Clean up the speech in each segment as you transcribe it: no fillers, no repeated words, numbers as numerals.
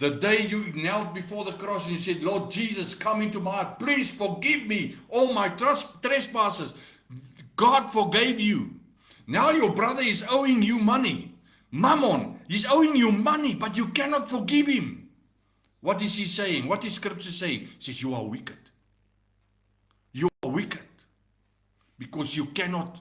The day you knelt before the cross and you said, Lord Jesus, come into my heart. Please forgive me all my trespasses. God forgave you. Now your brother is owing you money. Mammon, he's owing you money, but you cannot forgive him. What is he saying? What is Scripture saying? He says, you are wicked. You are wicked. Because you cannot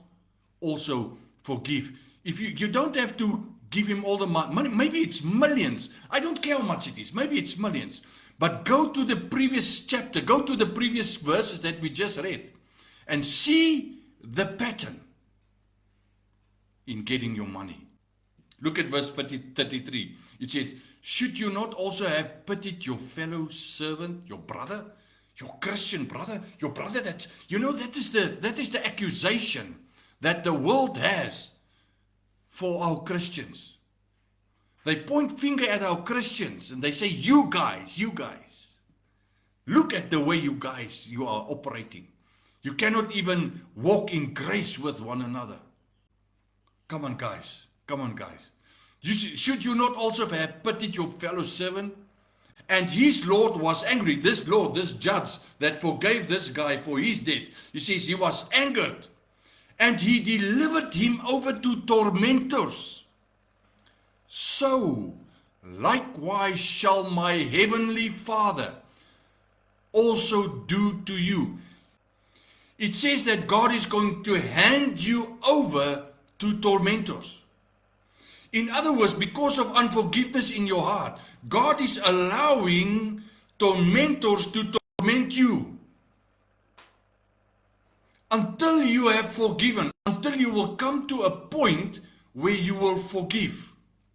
also forgive. If you don't have to give him all the money, maybe it's millions. I don't care how much it is. Maybe it's millions. But go to the previous chapter, go to the previous verses that we just read, and see the pattern in getting your money. Look at verse 33. It says, should you not also have pitied your fellow servant, your brother, your Christian brother, your brother that, that is the accusation that the world has for our Christians. They point finger at our Christians and they say, you guys, look at the way you are operating. You cannot even walk in grace with one another. Come on, guys. Should you not also have pitied your fellow servant? And his Lord was angry. This Lord, this judge that forgave this guy for his debt, he says he was angered. And he delivered him over to tormentors. So, likewise shall my heavenly Father also do to you. It says that God is going to hand you over to tormentors. In other words, because of unforgiveness in your heart, God is allowing tormentors to torment you until you have forgiven, until you will come to a point where you will forgive.